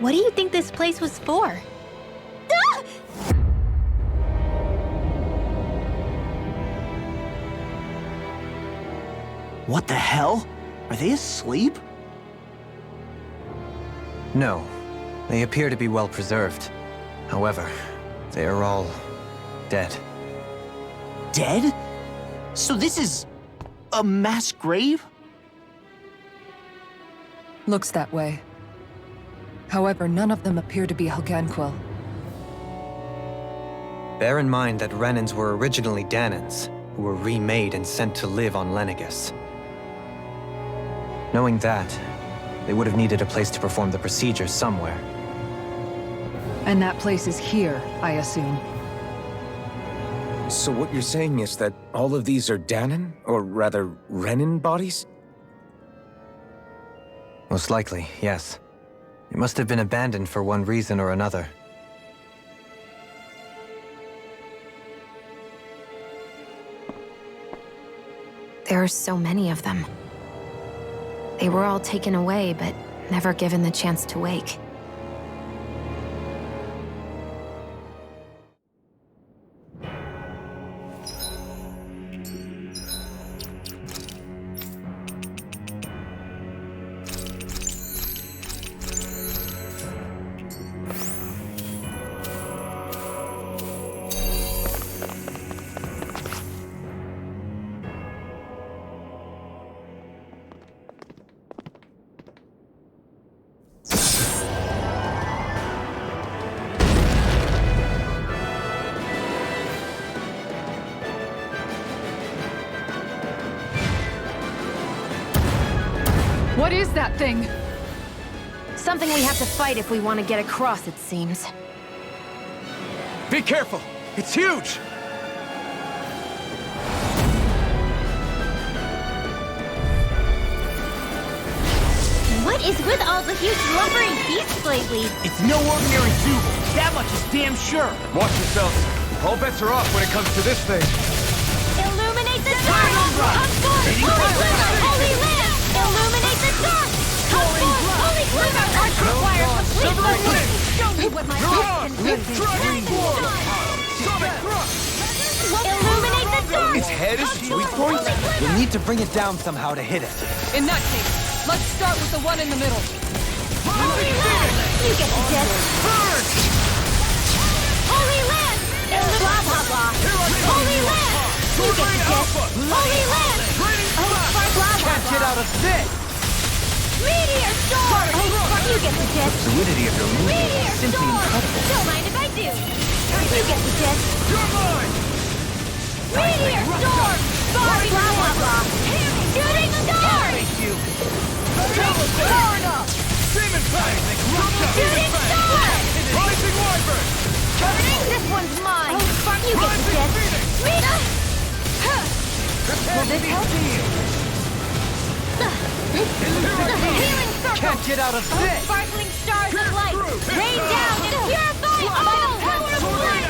What do you think this place was for? Ah! What the hell? Are they asleep? No. They appear to be well preserved. However, they are all dead. Dead? So this is a mass grave? Looks that way. However, none of them appear to be Helganquil. Bear in mind that Renans were originally Dahnans, who were remade and sent to live on Lenegis. Knowing that, they would have needed a place to perform the procedure somewhere. And that place is here, I assume. So what you're saying is that all of these are Dahnan, or rather, Renan bodies? Most likely, yes. It must have been abandoned for one reason or another. There are so many of them. They were all taken away, but never given the chance to wake. What is that thing? Something we have to fight if we want to get across, it seems. Be careful! It's huge! What is with all the huge lumbering beasts lately? It's no ordinary Zubul. That much is damn sure. Watch yourselves. All bets are off when it comes to this thing. Illuminate the dark! Come forth, holy glitter, holy land! Illuminate the dark! Come forth, holy glitter! Arch requires complete focus! Show me what my heart can do! Illuminate the dark! Its head is a weak point? We'll need to bring it down somehow to hit it. In that case, let's start with the one in the middle. Holy land! You get the death! Burn! Holy land! Blah, blah, blah! Holy land! You get the death! Holy land! Oh, blah, blah, Catch it blah! out of this! Meteor storm! Oh, you get the death! Fluidity of your movement Meteor is simply storm! incredible. Don't mind if I do! You get the death! You're mine! Meteor storm! Blah, blah, blah, blah! Shooting star! you! Power enough! Demon Fang! Shooting star! Rising Wyvern! This one's mine! Oh, you get the death! Meteor! Will this help? Healing circle! Catch it out of this! Sparkling stars of light! Rain down and purify all! Power of flame!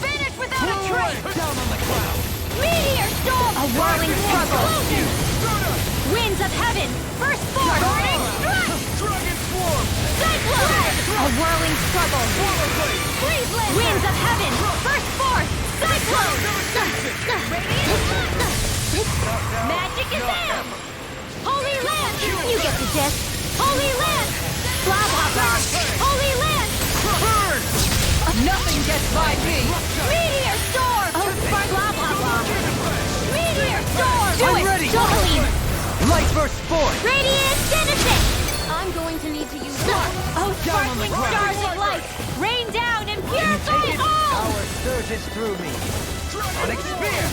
Vanish without a trace! Down on the cloud! Meteor storm! A whirling struggle! Winds of heaven! First force! Dragon Swarm! Cyclone! A whirling struggle! Blade! Winds of heaven! First force! Cyclone! Magic is in! Holy land! You get the death! Holy land! Blah, blah, blah! Holy land! Burn! Nothing gets by me! Meteor storm! Oh, spark! Blah, blah, blah! Meteor storm! I'm ready! Joleen! Light burst forth! Radiant Genesis! I'm going to need to use that. Oh, sparkling stars of light! Rain down and purify all! Power surges through me. Onyx Spear!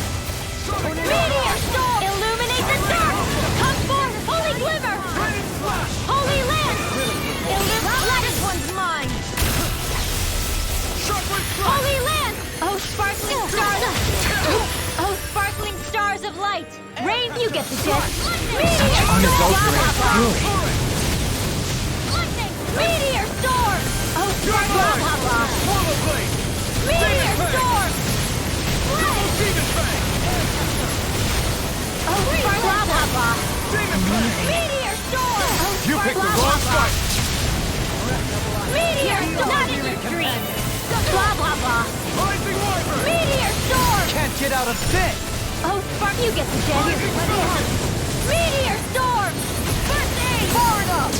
Meteor storm! Illuminate the dark! Come forth, holy glimmer! Holy land! This one's mine! Holy land! Oh, sparkling stars! Oh, sparkling stars of light! Rain, you get the death! Meteor storm! Meteor storm! Oh, blah, blah, blah! Meteor storm! Oh, blah, blah, blah! Meteor storm! You picked the wrong fight! Meteor Meteor storm! Not in your dreams! Blah, blah, blah. Rising Wyvern! Meteor storm! Can't get out of this! Oh, Spark, you get the jet. Meteor storm! First aid! Far enough!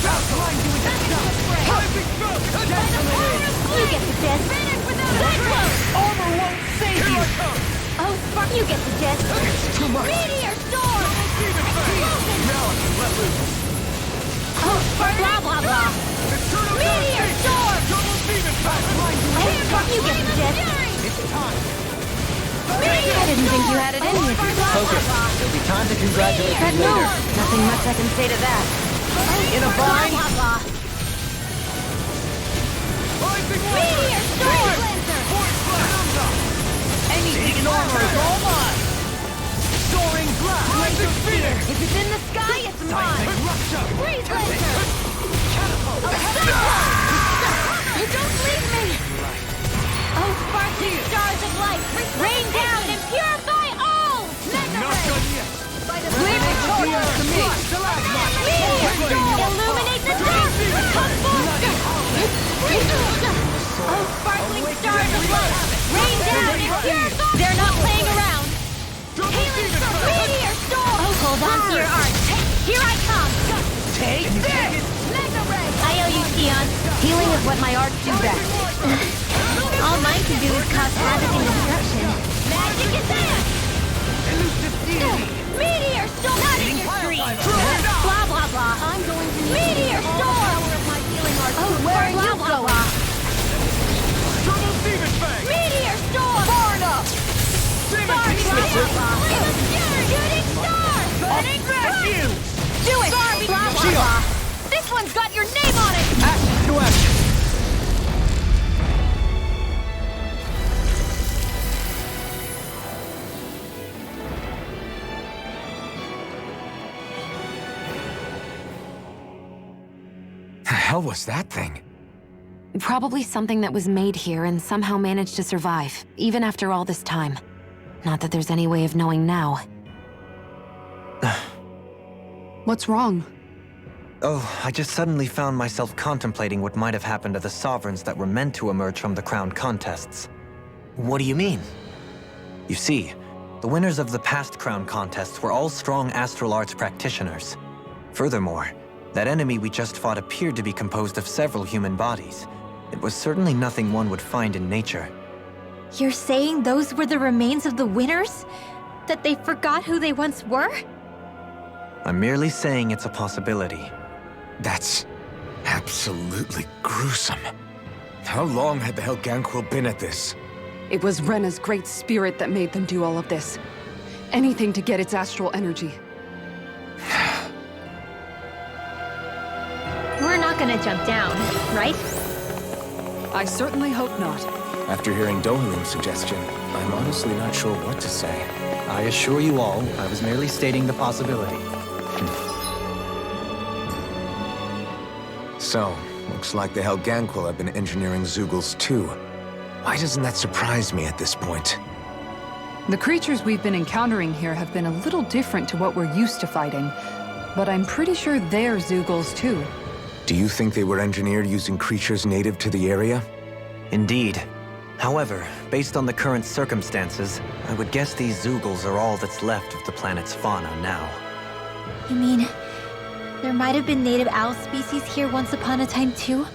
That's line doing that stuff! Rising Smoke! You get the jet. Finish without cyclone! Armor won't save you! Here I come! Oh, Spark, you get the jet. It's too much! Meteor storm! Explosion! Now I can let loose! Oh, Spark, blah, blah, blah. Meteor storm! Double demon pack! Oh, Spark, you get the jet. It's time! I didn't think you had it in you. Focus. It'll be time to congratulate Good you later. move. Nothing much I can say to that. In a bind? Blah, blah, blah. Rising Meteor storm! Void blast! Anything in armor is all mine! Soaring blast! Rising Phoenix! If it's in the sky, it's mine. Eruption! Freeze laser! Catapult! Don't leave me! Oh, sparkling stars of light, rain down and purify all! Not done yet! Flaming torch to me! Meteor storm! Illuminate the dark! Come forth! Oh, sparkling stars of light, rain down and purify! They're not playing around! Healing from meteor storm! Oh, hold on to your art! Here I come! Take this! Mega ray! I owe you, Tion. Healing is what my arts do best. All mine can do is cause havoc and destruction. Magic advance! Elusive deity! Meteor storm! Not in your dreams! Blah, blah, blah. I'm going to need meteor storm! My healing arts. Oh, where are you going? Double demon fang! Meteor storm! Far enough! Demon Flame of fury! Shooting star! Burning crash you! Do it! Blah, blah, blah. This one's got your name on it! Action to action! The hell was that thing? Probably something that was made here and somehow managed to survive, even after all this time. Not that there's any way of knowing now. What's wrong? Oh, I just suddenly found myself contemplating what might have happened to the sovereigns that were meant to emerge from the crown contests. What do you mean? You see, the winners of the past crown contests were all strong astral arts practitioners. Furthermore, that enemy we just fought appeared to be composed of several human bodies. It was certainly nothing one would find in nature. You're saying those were the remains of the winners? That they forgot who they once were? I'm merely saying it's a possibility. That's absolutely gruesome. How long had the Helganquil been at this? It was Rena's great spirit that made them do all of this. Anything to get its astral energy. We're not gonna jump down, right? I certainly hope not. After hearing Dohalim's suggestion, I'm honestly not sure what to say. I assure you all, I was merely stating the possibility. So, looks like the Helganquil have been engineering Zeugles too. Why doesn't that surprise me at this point? The creatures we've been encountering here have been a little different to what we're used to fighting, but I'm pretty sure they're Zeugles too. Do you think they were engineered using creatures native to the area? Indeed. However, based on the current circumstances, I would guess these Zeugles are all that's left of the planet's fauna now. You mean, there might have been native owl species here once upon a time too?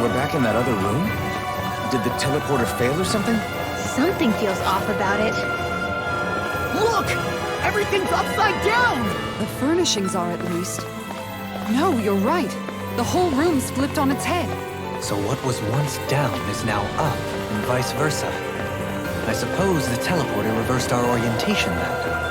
We're back in that other room? Did the teleporter fail or something? Something feels off about it. Look! Everything's upside down! The furnishings are, at least. No, you're right. The whole room's flipped on its head. So what was once down is now up, and vice versa. I suppose the teleporter reversed our orientation then.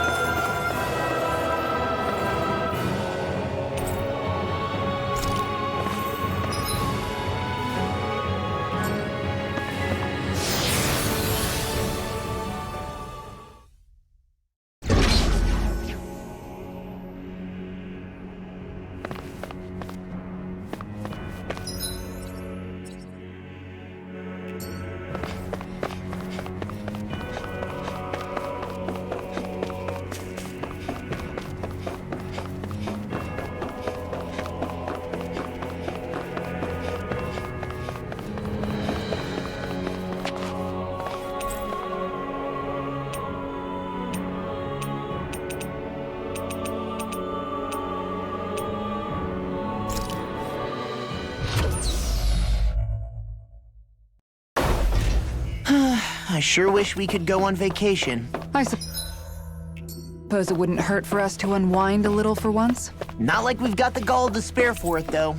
I sure wish we could go on vacation. I suppose it wouldn't hurt for us to unwind a little for once. Not like we've got the gall to spare for it, though.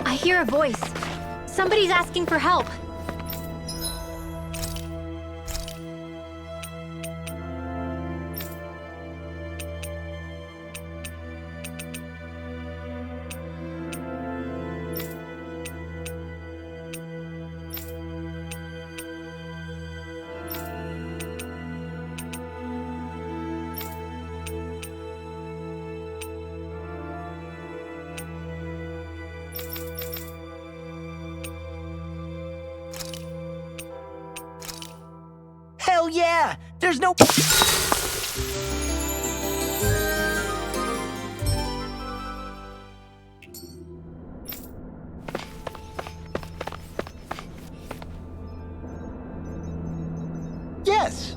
I hear a voice. Somebody's asking for help. Hell yeah! There's no... Yes!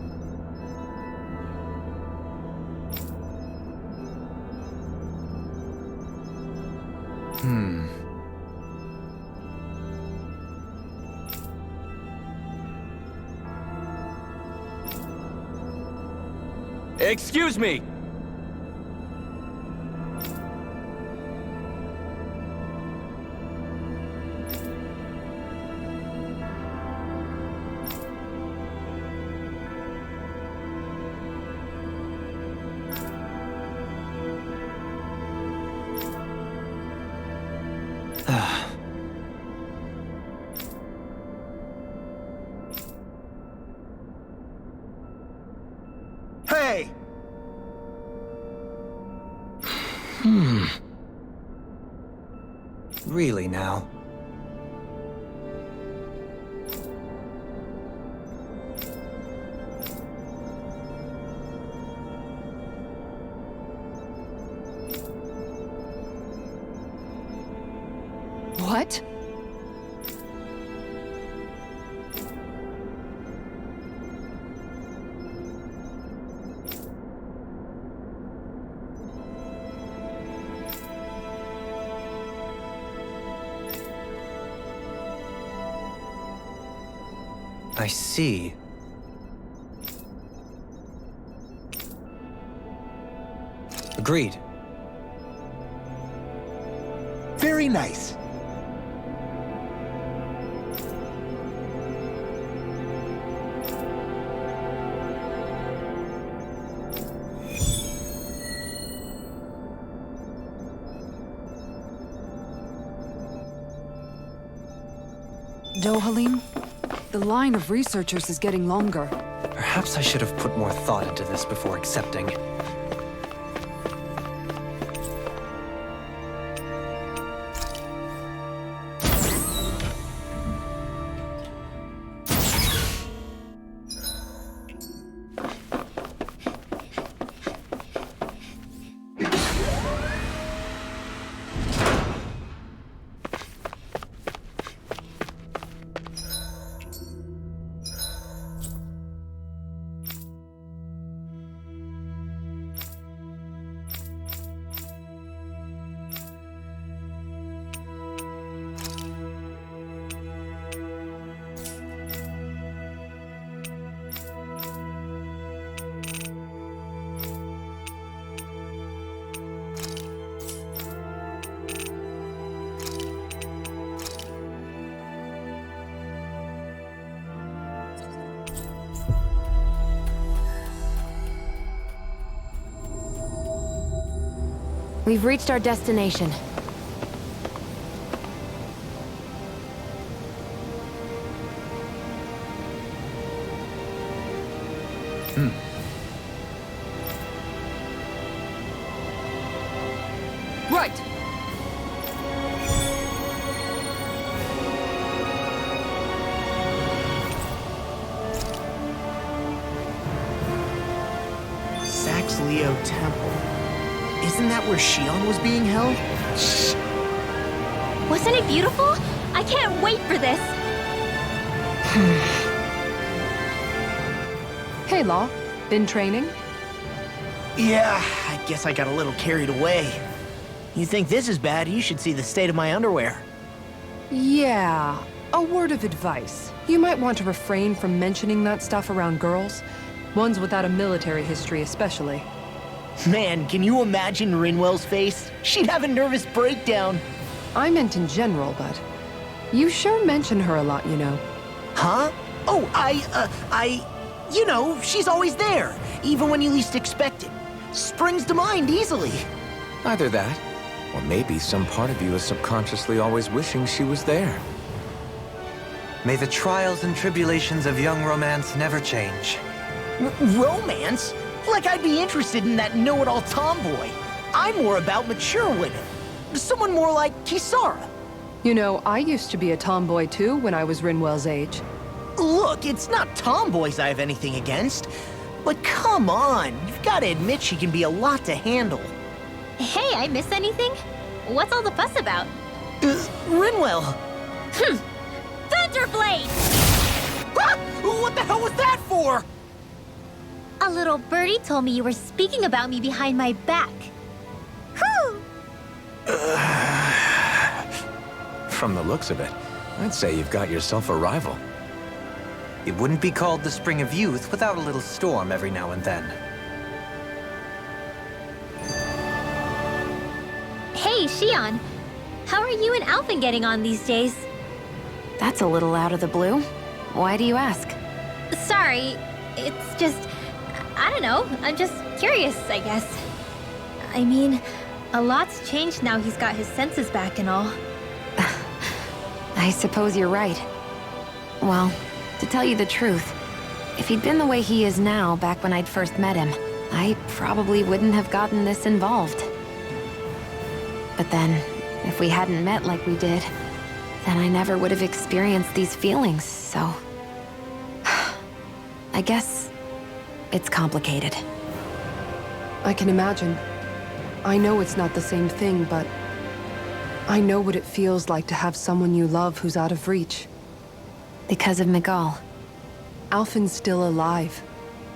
Excuse me! Hey! Really now? What? I see. Agreed. Very nice. Dohalim? The line of researchers is getting longer. Perhaps I should have put more thought into this before accepting. We've reached our destination. Right! Leo Temple. Isn't that where Shion was being held? Shh! Wasn't it beautiful? I can't wait for this! Hey, Law. Been training? Yeah, I guess I got a little carried away. You think this is bad, you should see the state of my underwear. Yeah. A word of advice. You might want to refrain from mentioning that stuff around girls. Ones without a military history especially. Man, can you imagine Rinwell's face? She'd have a nervous breakdown. I meant in general, but you sure mention her a lot, you know. Huh? Oh, you know, she's always there, even when you least expect it. Springs to mind easily. Either that, or maybe some part of you is subconsciously always wishing she was there. May the trials and tribulations of young romance never change. Romance? Like I'd be interested in that know-it-all tomboy. I'm more about mature women. Someone more like Kisara. You know, I used to be a tomboy too when I was Rinwell's age. Look, it's not tomboys I have anything against. But come on, you've got to admit she can be a lot to handle. Hey, I miss anything? What's all the fuss about? Rinwell. Thunderblade! Ah! What the hell was that for? A little birdie told me you were speaking about me behind my back. Whew! From the looks of it, I'd say you've got yourself a rival. It wouldn't be called the Spring of Youth without a little storm every now and then. Hey, Shion. How are you and Alphen getting on these days? That's a little out of the blue. Why do you ask? Sorry, it's just... I don't know, I'm just curious, I guess. I mean, a lot's changed now he's got his senses back and all. I suppose you're right. Well, to tell you the truth, if he'd been the way he is now back when I'd first met him, I probably wouldn't have gotten this involved. But then, if we hadn't met like we did, then I never would have experienced these feelings, so... I guess it's complicated. I can imagine. I know it's not the same thing, but I know what it feels like to have someone you love who's out of reach. Because of Miguel. Alphen's still alive.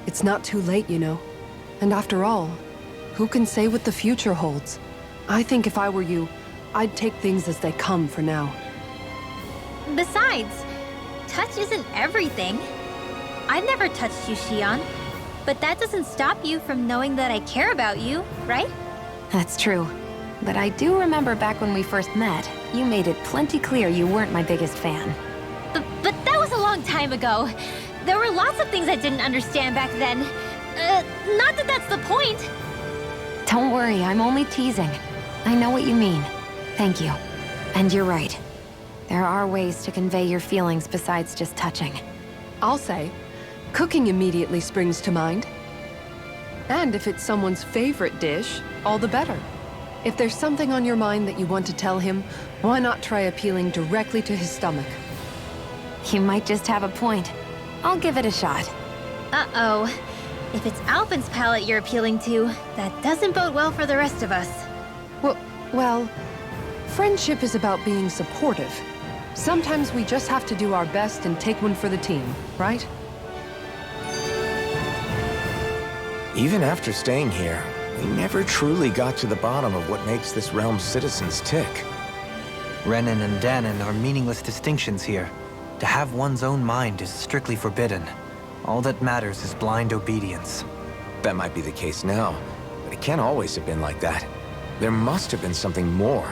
It's not too late, you know. And after all, who can say what the future holds? I think if I were you, I'd take things as they come for now. Besides, touch isn't everything. I've never touched you, Shion. But that doesn't stop you from knowing that I care about you, right? That's true. But I do remember back when we first met, you made it plenty clear you weren't my biggest fan. But that was a long time ago. There were lots of things I didn't understand back then. Not that that's the point. Don't worry, I'm only teasing. I know what you mean. Thank you. And you're right. There are ways to convey your feelings besides just touching. I'll say, cooking immediately springs to mind. And if it's someone's favorite dish, all the better. If there's something on your mind that you want to tell him, why not try appealing directly to his stomach? You might just have a point. I'll give it a shot. Uh-oh. If it's Alphen's palate you're appealing to, that doesn't bode well for the rest of us. Well, friendship is about being supportive. Sometimes we just have to do our best and take one for the team, right? Even after staying here, we never truly got to the bottom of what makes this realm's citizens tick. Renan and Dahna are meaningless distinctions here. To have one's own mind is strictly forbidden. All that matters is blind obedience. That might be the case now, but it can't always have been like that. There must have been something more.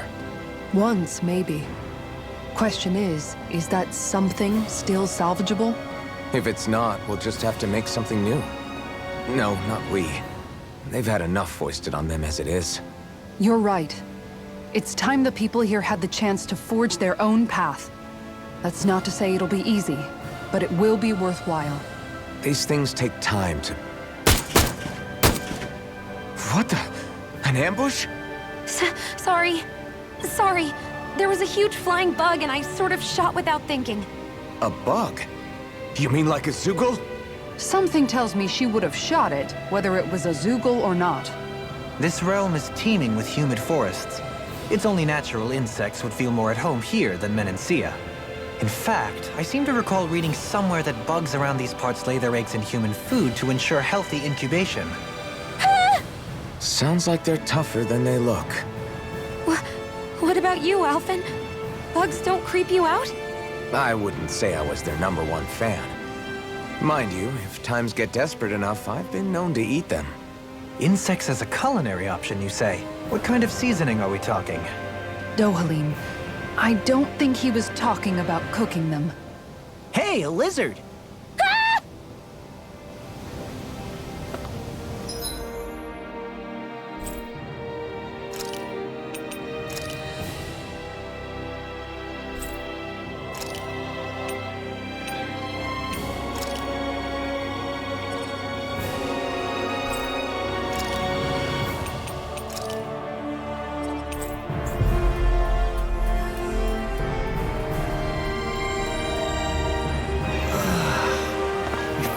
Once, maybe. Question is that something still salvageable? If it's not, we'll just have to make something new. No, not we. They've had enough foisted on them as it is. You're right. It's time the people here had the chance to forge their own path. That's not to say it'll be easy, but it will be worthwhile. These things take time to... What the? An ambush? Sorry. Sorry. There was a huge flying bug and I sort of shot without thinking. A bug? You mean like a Zoogle? Something tells me she would have shot it, whether it was a Zoogle or not. This realm is teeming with humid forests. It's only natural insects would feel more at home here than Menancia. In fact, I seem to recall reading somewhere that bugs around these parts lay their eggs in human food to ensure healthy incubation. Sounds like they're tougher than they look. What about you, Alphen? Bugs don't creep you out? I wouldn't say I was their #1 fan. Mind you, if times get desperate enough, I've been known to eat them. Insects as a culinary option, you say? What kind of seasoning are we talking? Dohalim, I don't think he was talking about cooking them. Hey, a lizard!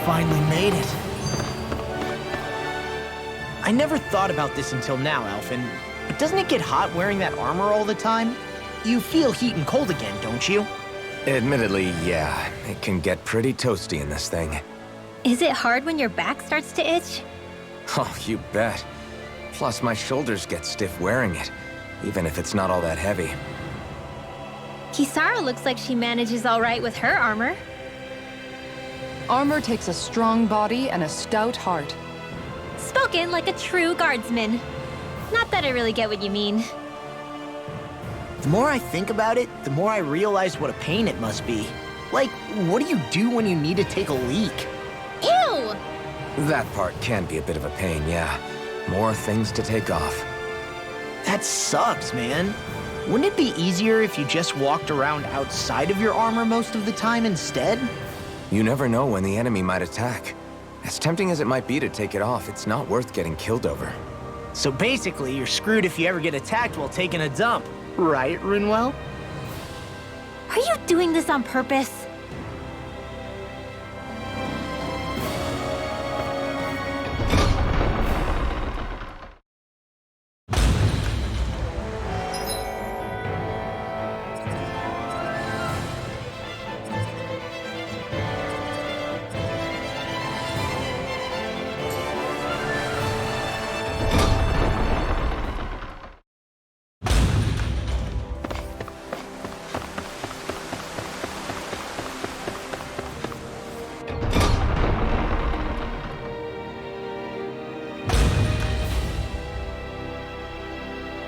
Finally made it. I never thought about this until now, Alphen, but doesn't it get hot wearing that armor all the time? You feel heat and cold again, don't you? Admittedly, yeah. It can get pretty toasty in this thing. Is it hard when your back starts to itch? Oh, you bet. Plus, my shoulders get stiff wearing it, even if it's not all that heavy. Kisara looks like she manages all right with her armor. Armor takes a strong body and a stout heart. Spoken like a true guardsman. Not that I really get what you mean. The more I think about it, the more I realize what a pain it must be. Like, what do you do when you need to take a leak? Ew! That part can be a bit of a pain, yeah. More things to take off. That sucks, man. Wouldn't it be easier if you just walked around outside of your armor most of the time instead? You never know when the enemy might attack. As tempting as it might be to take it off, it's not worth getting killed over. So basically, you're screwed if you ever get attacked while taking a dump. Right, Rinwell? Are you doing this on purpose?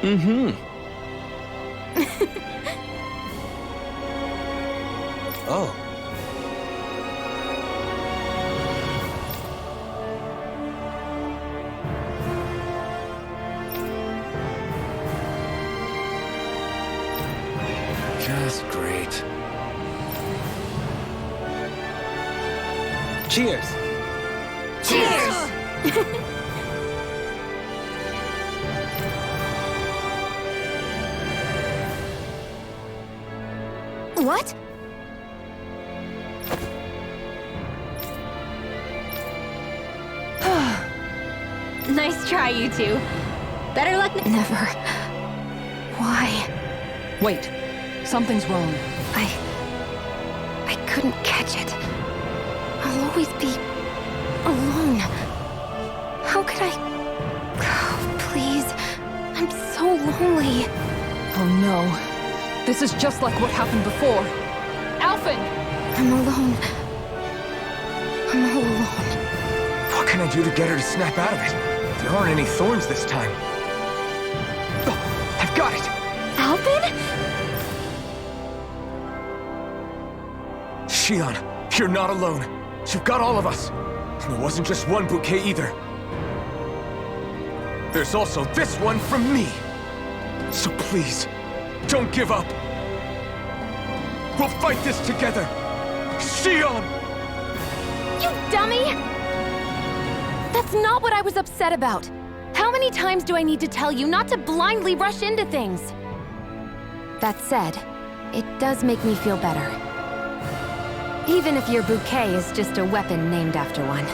Mm-hmm. Oh. Just great. Cheers! Cheers! What? Nice try, you two. Better luck Never. Why? Wait, something's wrong. I couldn't catch it. I'll always be alone. How could I... Oh, please. I'm so lonely. Oh no. This is just like what happened before. Alphen! I'm alone. I'm all alone. What can I do to get her to snap out of it? There aren't any thorns this time. Oh, I've got it! Alphen? Shion, you're not alone. You've got all of us. And there wasn't just one bouquet either. There's also this one from me. So please, don't give up. We'll fight this together. Shion! You dummy! That's not what I was upset about. How many times do I need to tell you not to blindly rush into things? That said, it does make me feel better. Even if your bouquet is just a weapon named after one.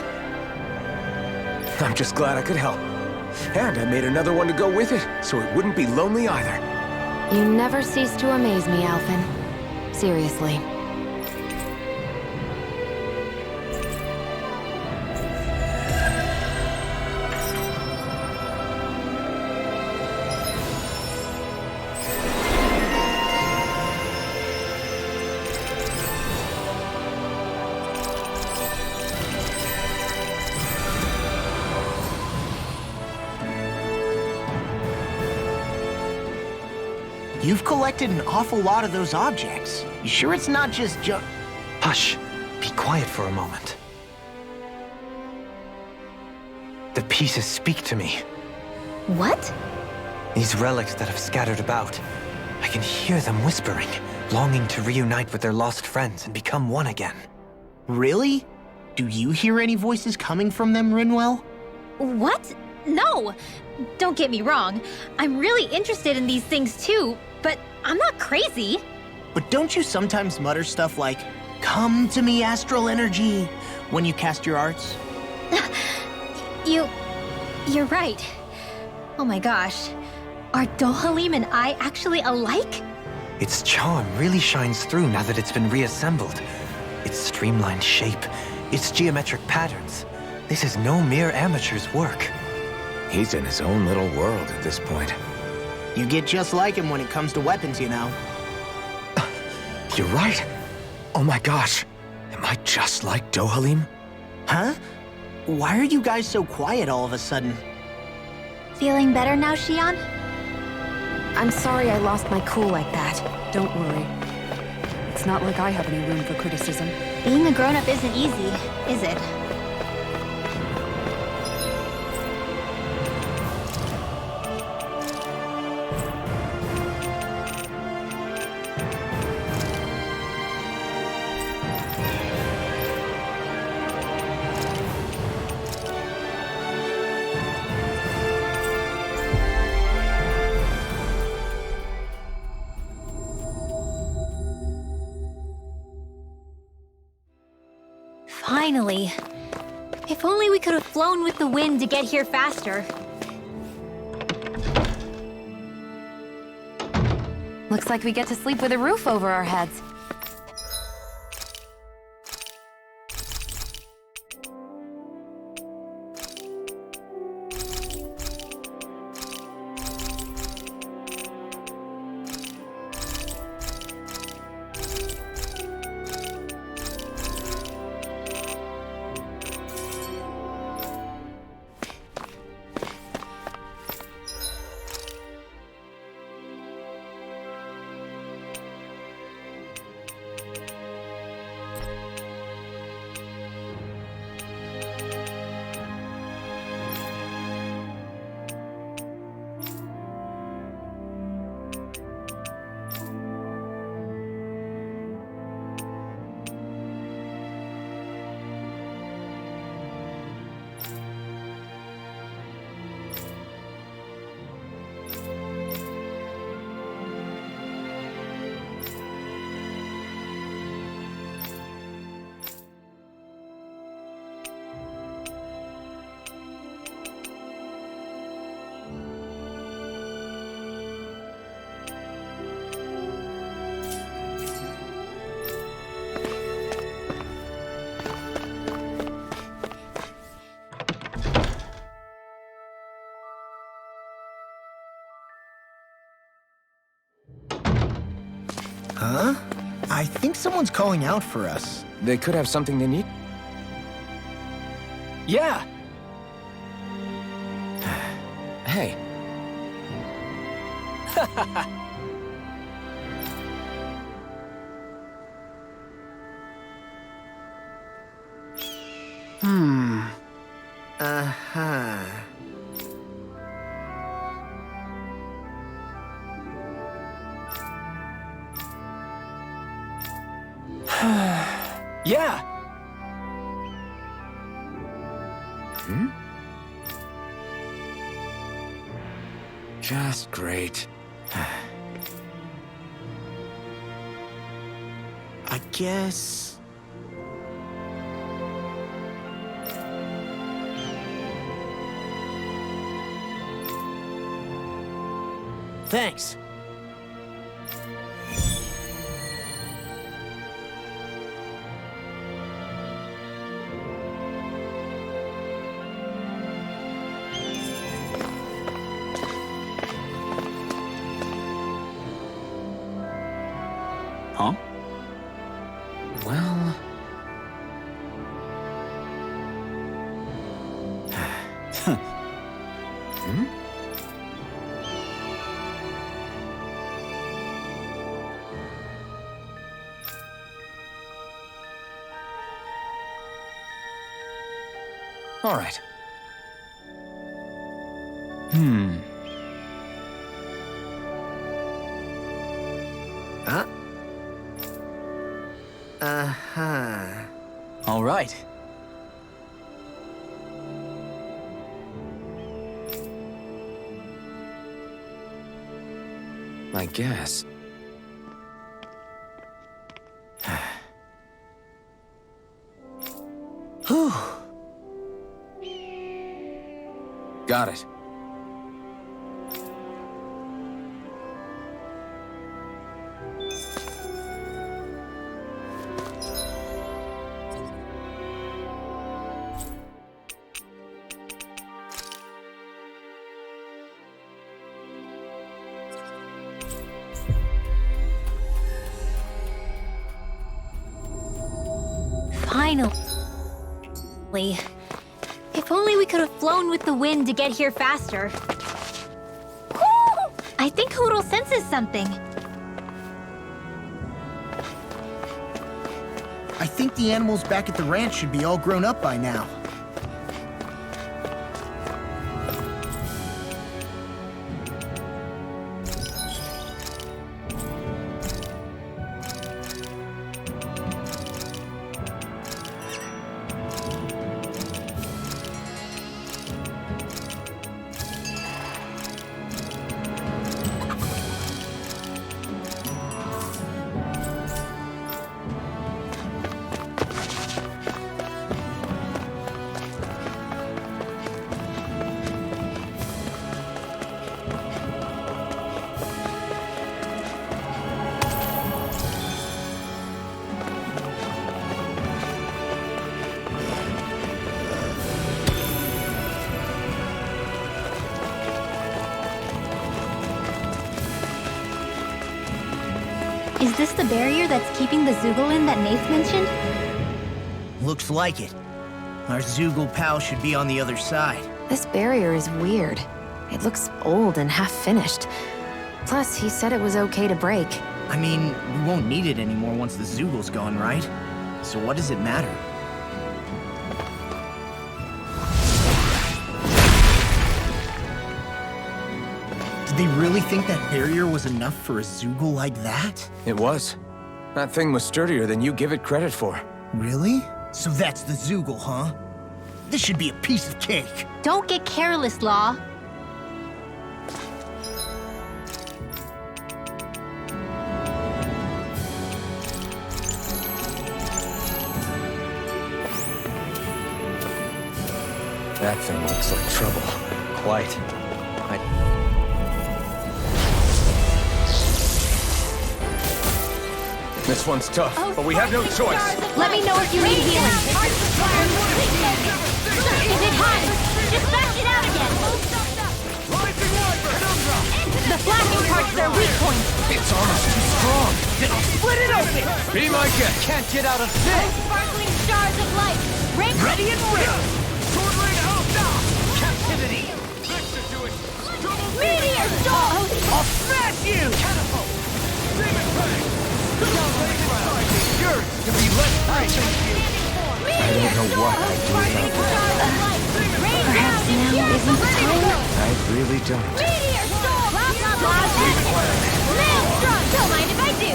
I'm just glad I could help. And I made another one to go with it, so it wouldn't be lonely either. You never cease to amaze me, Alphen. Seriously. You've collected an awful lot of those objects. You sure it's not just Hush. Be quiet for a moment. The pieces speak to me. What? These relics that have scattered about. I can hear them whispering, longing to reunite with their lost friends and become one again. Really? Do you hear any voices coming from them, Rinwell? What? No! Don't get me wrong. I'm really interested in these things too, but I'm not crazy. But don't you sometimes mutter stuff like, "Come to me, astral energy," when you cast your arts? You're right. Oh my gosh. Are Dohalim and I actually alike? Its charm really shines through now that it's been reassembled. Its streamlined shape, its geometric patterns. This is no mere amateur's work. He's in his own little world at this point. You get just like him when it comes to weapons, you know. You're right. Oh my gosh. Am I just like Dohalim? Huh? Why are you guys so quiet all of a sudden? Feeling better now, Shion? I'm sorry I lost my cool like that. Don't worry. It's not like I have any room for criticism. Being a grown-up isn't easy, is it? Finally. If only we could have flown with the wind to get here faster. Looks like we get to sleep with a roof over our heads. Huh? I think someone's calling out for us. They could have something they need. Yeah! Hey. Uh-huh. Yeah. Just great. I guess... Thanks. Huh? Well... All right. Huh? Uh-huh. All right. I guess. Whew. Got it. Finally. If only we could have flown with the wind to get here faster. Woo! I think Hoodle senses something. I think the animals back at the ranch should be all grown up by now. Is this the barrier that's keeping the Zoogle that Nath mentioned? Looks like it. Our Zoogle pal should be on the other side. This barrier is weird. It looks old and half-finished. Plus, he said it was okay to break. I mean, we won't need it anymore once the Zoogle's gone, right? So what does it matter? Did they really think that barrier was enough for a Zoogle like that? It was. That thing was sturdier than you give it credit for. Really? So that's the Zoogle, huh? This should be a piece of cake. Don't get careless, Law. That thing looks like trouble. Quite. This one's tough, but we have no choice. Let me know if you need healing. Is it hot? Just bash it out again. The flashing part's their weak point. It's almost too strong. Then I'll split it open! Be my guest. Can't get out of this! Sparkling stars of light. Ready and ready! Swordling out now! Captivity! Meteor storm! I'll smash you! Catapult! Demon Fang! Yours to be less free! I don't know what I'd do without that. Perhaps now isn't the time? I really don't. Meteor storm! Blah, blah, blah. Maelstrom! Don't mind if I do.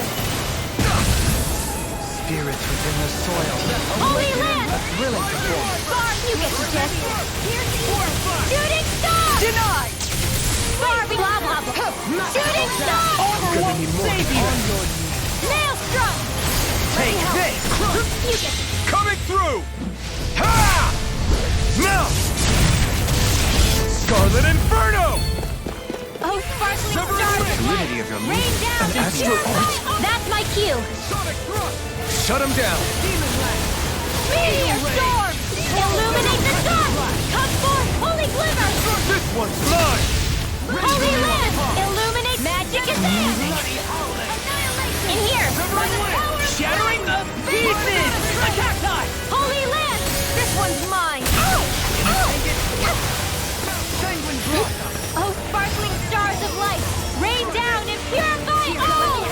Spirits within Dahna's soil. Holy land! Thrilling performance. Barb, you get the gist. Shooting star! Denied! Barbie! Blah, blah, blah. Shooting star! Overworld Savior! Maelstrom! Take this! You get Coming through! Ha! Now! Scarlet Inferno! Oh, sparkling Severing stars ring. of Fluidity light! of your Rain movement. down An and astral purify. That's my cue. Sonic thrust! Shut him down! Meteor storm! Illuminate the sun! Come forth, holy glimmer! This one's mine! Holy land! Illuminate magic advance! Annihilation! In here! Shattering the pieces! Attack time! Holy land! This one's mine! Sanguine blossom! Oh, sparkling stars of light! Rain down and purify all!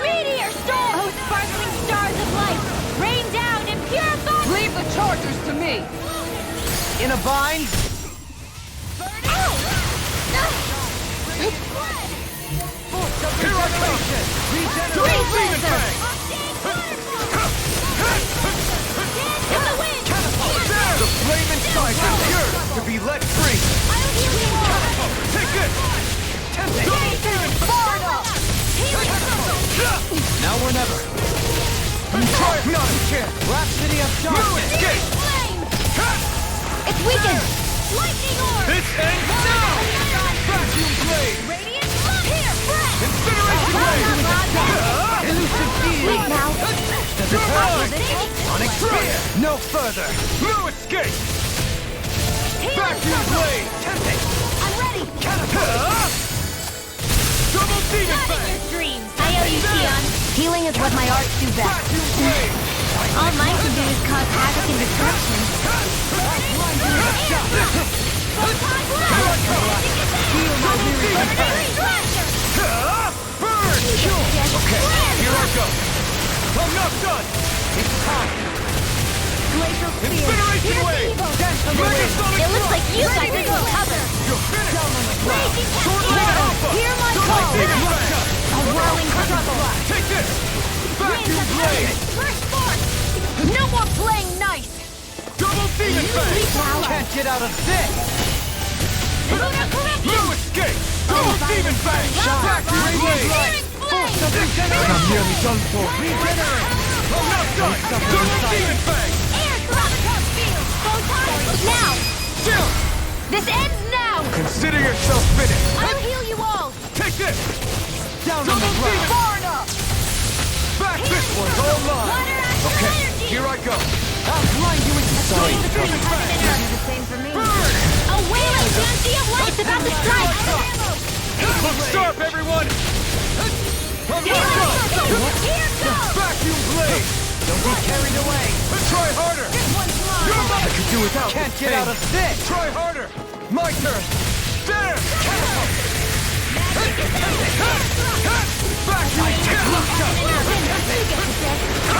Meteor storm! Oh, sparkling stars of light! Rain down and purify! Leave the chargers to me! In a bind? Regeneration! Freeze laser! In the wind! The flame inside is yours to be let free! I'll heal you all! Take this! Far enough! Now or never. Try not a chance! Rhapsody of No darkness! escape! Flame! It's weakened! Lightning orb! This ends now! Vacuum blade! Radiant! Here, breath! Incineration blade! Elusive field! Wait now! Does it hurt? Sonic spear! No further! No escape! Healing Vacuum circle! blade! I'm ready! Double demon Not in fang! your dreams! I owe you, Tion! Healing is what my arts do best. Vacuum blade! All mine can do is cause havoc and destruction. Burn! Okay, here I go! I'm not done! It's time! Glacial spear! Incineration Here's wave! evil! Megasonic It looks like you guys are in cover! You're finished! Raging Sword Blade Alpha! Hear my call! A whirling struggle! Take this! Vacuum Winds of blade! heaven! First force! No more playing nice! Double demon fang! Can't get out of this! Lunar corruption! No escape! Double demon fang! Vacuum blade! Searing flame! I'm nearly done for. Regenerate! I'm not done! Double demon fang! Air gravitas field! Photon! Now! Chill! This ends now! Consider yourself finished! I'll heal you all! Take this! Down on the Double demon! ground! Far enough! Back this one's all mine! Water acid Okay, energy! here I go! I'll blind you into Sorry. flame! Demon fang! Do the same for me. Burn! A wailing dynasty of light's about to strike! Look sharp, everyone! I'm not done! Here goes! Vacuum blade! Don't be carried away! Try harder! This one's You're mine! mine! I could do without Can't this get pain. out of this! Try harder! My turn! There! Vacuum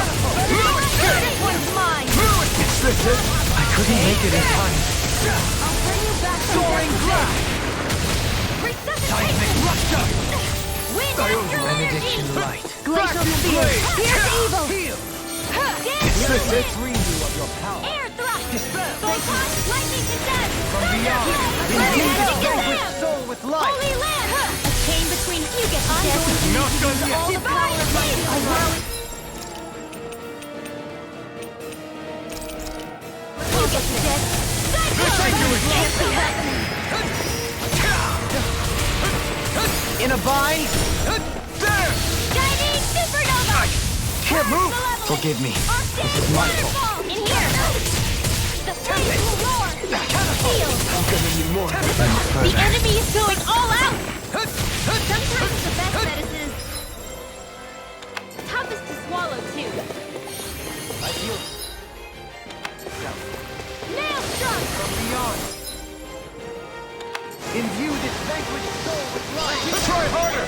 This one's mine! Is this it? I couldn't make it in time. I'll bring you back from Soaring blast! Resuscitation! Rupture! Wind I owe you astral Benediction energy! light. Glacial Vacuum spear! blade! Here's evil! Heal! Dance to This the is wind! Preview of your power! Air thrust! Dispel! Photon! Lightning condensed! From beyond! Thunder! Vanquish Condemned! soul with light! Holy land! A chain between you get the death. Not done yet! All the power of my You get the death. This ain't doing In a bind? There! Chinese supernova! Can't move! Forgive me. This is my fault. In here! The flames will roar! Feel! I'm gonna need more. The enemy is going all out! Sometimes the best medicine is toughest to swallow, too. I feel Maelstrom! from beyond. Imbue this vanquished soul with light. Try harder!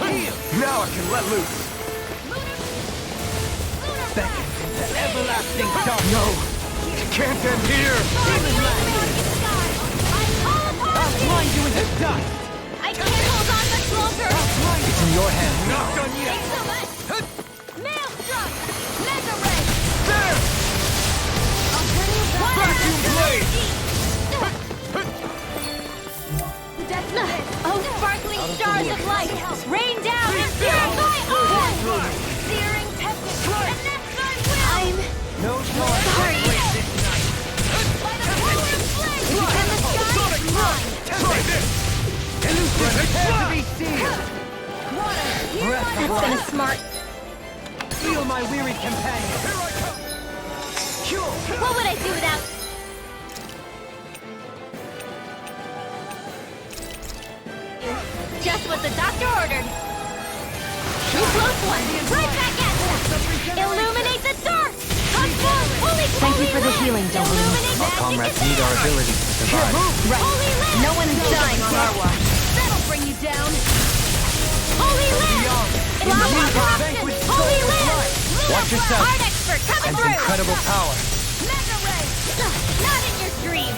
Heal! Now I can let loose! Beckon into everlasting darkness. No! It can't end here! I'll blind you into dust. I can't hold hold on much longer! It's in your hands now. Not done yet! Maelstrom! Mega Ray! There! Vacuum blade! Oh, sparkling stars of light! Rain down and purify all! Searing tempest! And that's my will! I'm No more sorry! wasted By the power of flame! And the sky is mine! Try this! Elusive, prepare to be sealed. That's been a smart... Feel my wearied companion. What would I do without... Just what the doctor ordered. Close one. Right back at you. Illuminate the dark. Come forth. Holy Thank you for the land. healing, Dahna. Illuminate Our magic comrades is need our ours. abilities to survive. Right. Holy land. No one is dying on our watch. That'll bring you down. Holy land. Blah, blah, corruption. Holy land. Watch yourself. Art expert coming And through. incredible power. Mega ray. Not in your dream.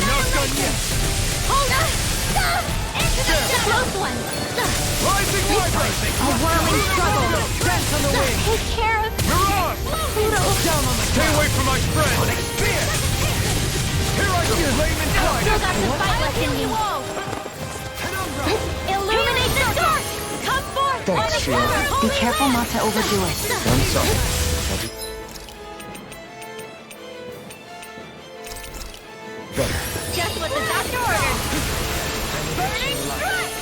Not done yet! Hold on. Into the close one. Rising rising! A whirling struggle. Dance on the wind. Take care of Mirage! Pluto. Down on the Stay away from my friend! spear. Here I go! Layman Still Tide! got some fight left in you. Illuminate the dark. Come forth. Thanks, on the Sheila. cover. Be careful not to overdo it. I'm sorry. I'll do better. Just what the doctor ordered. Burning strike.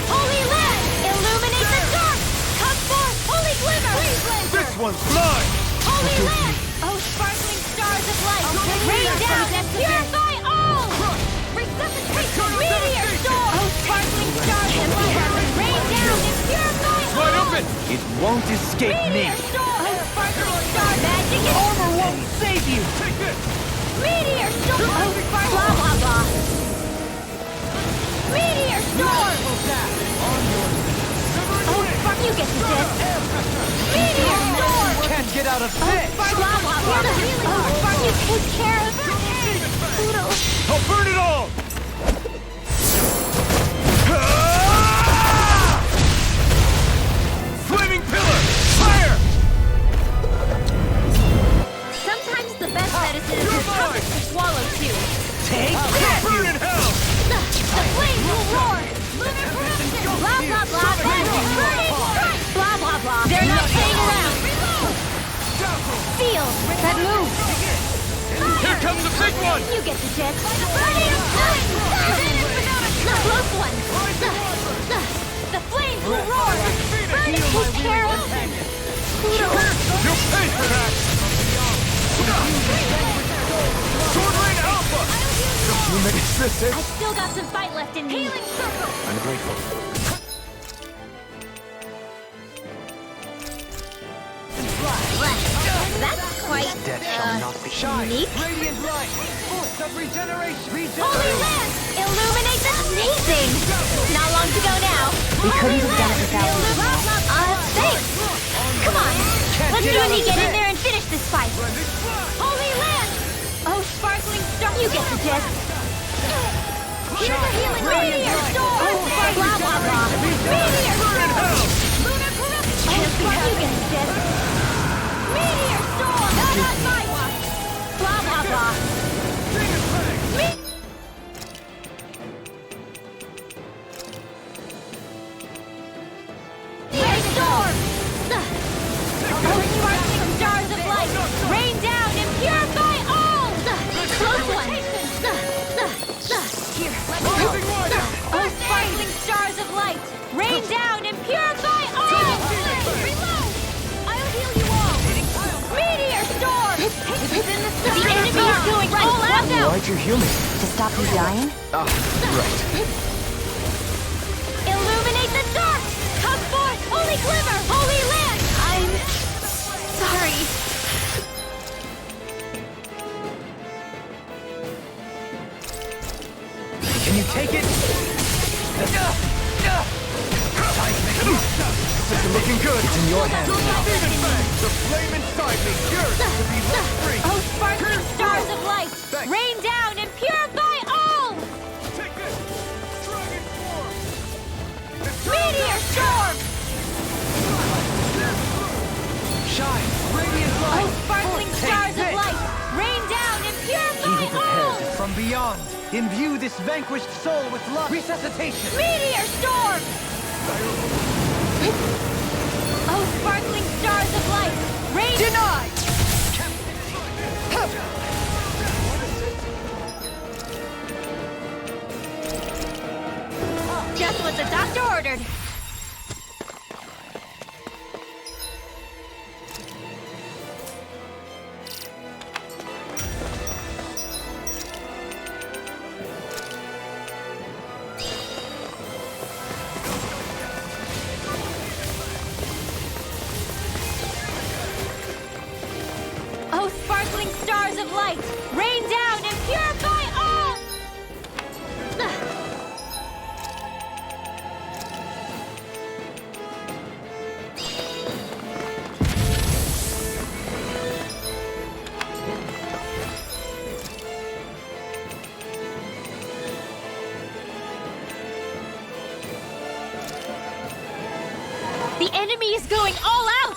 Holy land. Illuminate the dark. Come forth. Holy glimmer. This one's mine! Holy land. Oh, sparkling stars of light. Rain down and purify all. Resuscitate. Meteor storm. Oh, sparkling stars of light. Rain down and purify all. Wide open! It won't escape me. Meteor storm. Oh, sparkling star magic is... Armor won't save you. Take this! Meteor storm. Oh, blah, blah, blah. Meteor storm. Oh, spark, you get the gist. Meteor storm. Can't get out of Oh, this. spark, blah, blah, blah. Oh, spark, you take care of Pluto. I'll burn it all! Flaming pillar! Fire! Sometimes the best medicine is the toughest to swallow, too. Take Burn in hell! The flames will roar. Lunar corruption. Blah, blah, blah. Burning strike. Blah, blah, blah. They're not playing around. Feel that move. Here comes the big one! You get the gist. Burning strike. The close one. The flames will roar. Burning take care of Pluto. You'll pay for that! Sword Rain Alpha! You made this. I've still got some fight left in me. Healing circle. I'm grateful. That's quite Death shall not be. unique. Radiant light. Force of regeneration. Holy land! Illuminate the sneezing! Not long to go now. We couldn't have done it without you. Thanks! Come on! Let's really get in there and finish this fight! Holy land! Oh, sparkling star! You get the gist! Here's a healing meteor storm! Oh, blah, blah, blah! Meteor storm! Lunar corruption! Oh, you get the gist! Meteor storm! Not my watch! Blah, blah, blah! Meteor storm! Oh, sparkling stars of light! Rain down and purify all! Close one! Here, oh, sparkling stars of light! Rain down and purify all! Reload! I'll heal you all! Meteor storm! The enemy is going all out now! Why'd you heal me? To stop you dying? Ah, right. Illuminate the dark! Come forth, holy glimmer, holy land! I'm sorry. Can you take it? This is looking good. It's in your hands now. The flame inside me yearns to be let free! Oh, sparkling stars of light! Rain down and purify all! Take this! Dragon beyond, imbue this vanquished soul with love. Resuscitation! Meteor storm! Oh, sparkling stars of light! Rain... Denied! Just what the doctor ordered. Oh, sparkling stars of light! Rain down and purify all! The enemy is going all out!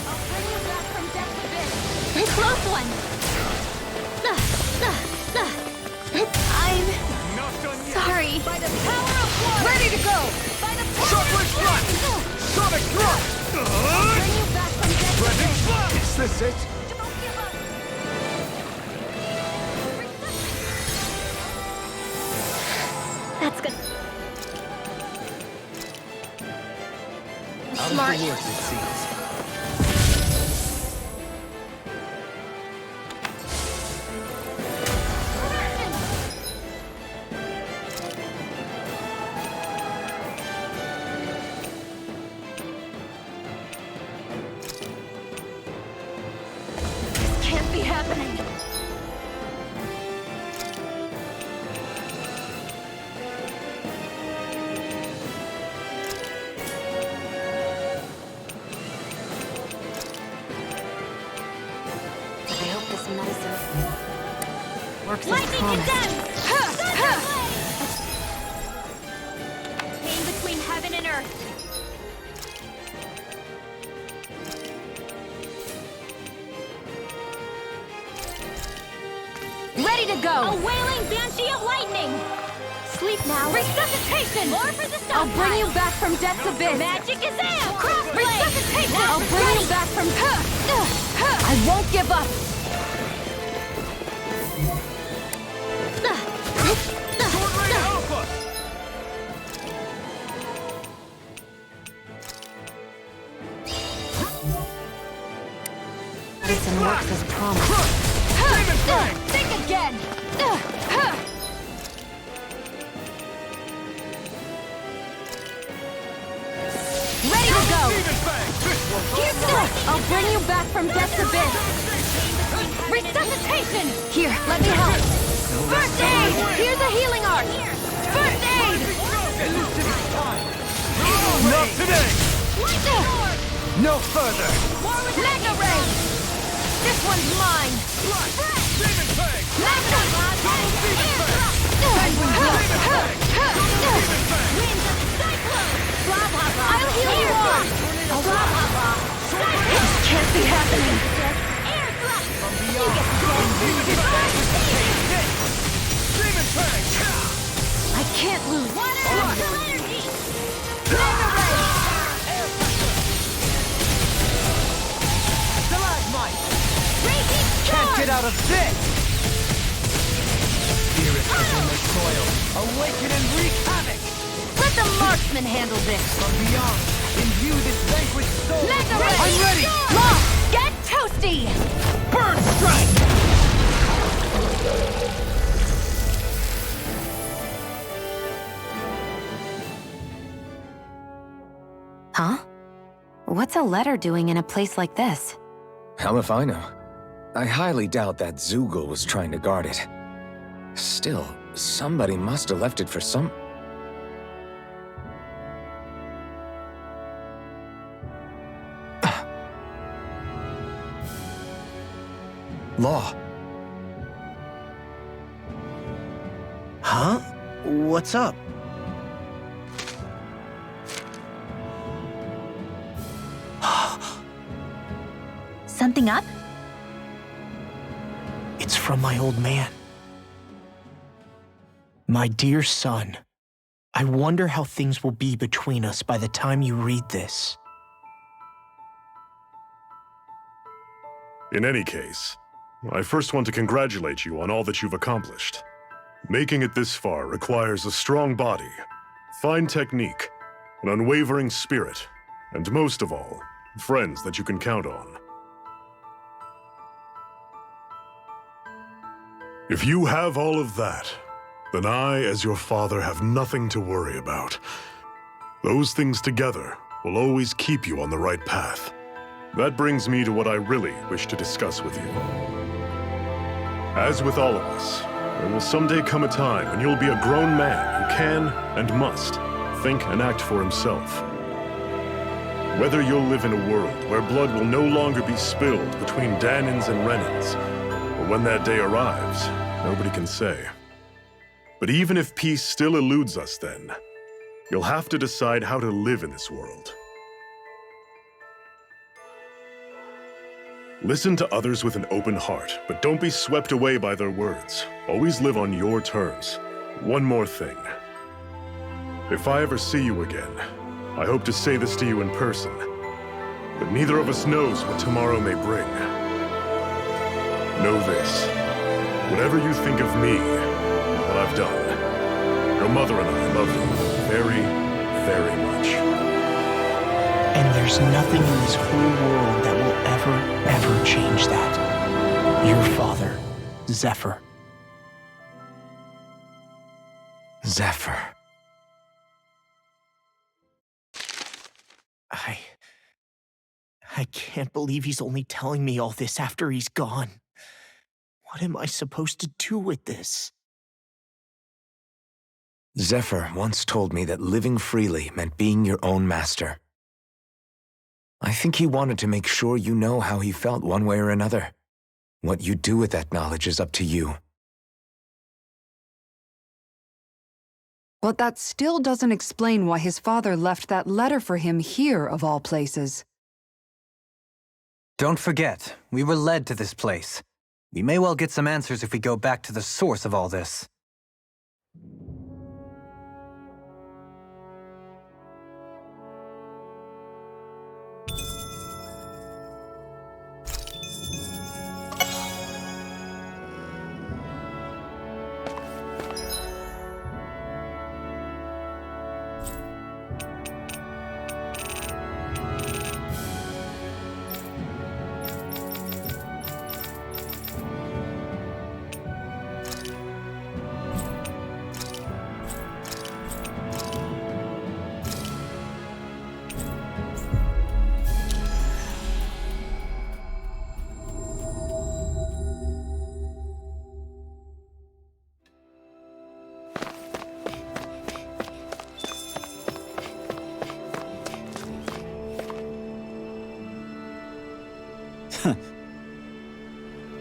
I'll bring you back from death's abyss. Close one! I'm Not done yet. sorry. By the power of water! Ready to go! By the power Chocolate of Blast! light! Sonic Drop! Bring you back from death's Present abyss. Slam! Is this it? Don't give up! That's good. Out Smart. of the woods, it seems. This can't be happening. I hope this medicine works as Lightning promised. condemns! Pain between heaven and earth. Ready to go! A wailing banshee of lightning! Sleep now. Resuscitation! More for the stockpile! I'll bring you back from death's abyss! Magic is out! Crossblade! Resuscitation! I'll bring you back from... I won't give up! Sword Ray Alpha! Medicine works as promised. Demon Fang! Think again! Ready to go! Demon Fang! This one's all Here's right! this! I'll bring you back from death's abyss! Resuscitation! Here, let me help! First aid! Here's a healing art! First aid! Not today! No further! Mega Ray! This one's mine! Demon Fang! Mega! I'll heal you all! This can't be happening! Demon Fang! I can't lose! Mega Ray! Stalagmite! Raging Can't Storm! get out of this! Dearest within the soil, awaken and wreak havoc! Let the marksman handle this! From beyond, imbue this vanquished soul with Mega light. Ray! I'm ready! Lock! Get toasty! Burn strike! Huh? What's a letter doing in a place like this? Hell if I know. I highly doubt that Zoogle was trying to guard it. Still, somebody must have left it for some... Law. Huh? What's up? Something up? It's from my old man. My dear son, I wonder how things will be between us by the time you read this. In any case, I first want to congratulate you on all that you've accomplished. Making it this far requires a strong body, fine technique, an unwavering spirit, and most of all, friends that you can count on. If you have all of that, then I, as your father, have nothing to worry about. Those things together will always keep you on the right path. That brings me to what I really wish to discuss with you. As with all of us, there will someday come a time when you'll be a grown man who can and must think and act for himself. Whether you'll live in a world where blood will no longer be spilled between Dahnans and Renans, or when that day arrives, nobody can say. But even if peace still eludes us then, you'll have to decide how to live in this world. Listen to others with an open heart, but don't be swept away by their words. Always live on your terms. One more thing. If I ever see you again, I hope to say this to you in person, but neither of us knows what tomorrow may bring. Know this. Whatever you think of me, what I've done, your mother and I love you very, very much. And there's nothing in this whole world that will ever change that. Your father, Zephyr. Zephyr. I can't believe he's only telling me all this after he's gone. What am I supposed to do with this? Zephyr once told me that living freely meant being your own master. I think he wanted to make sure you know how he felt one way or another. What you do with that knowledge is up to you. But that still doesn't explain why his father left that letter for him here, of all places. Don't forget, we were led to this place. We may well get some answers if we go back to the source of all this.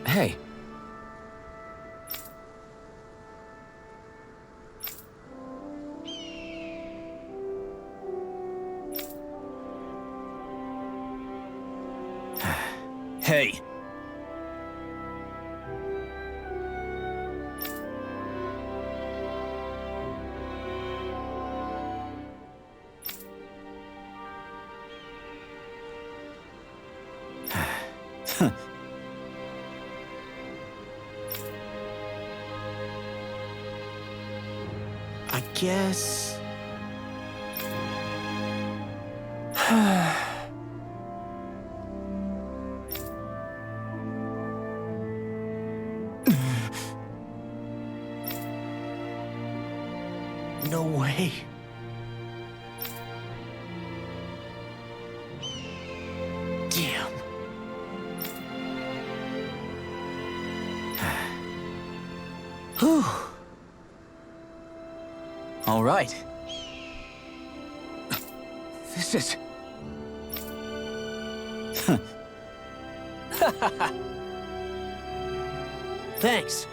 Hey. Hey. I guess... No way. Damn. Whew. All right. This is... Thanks.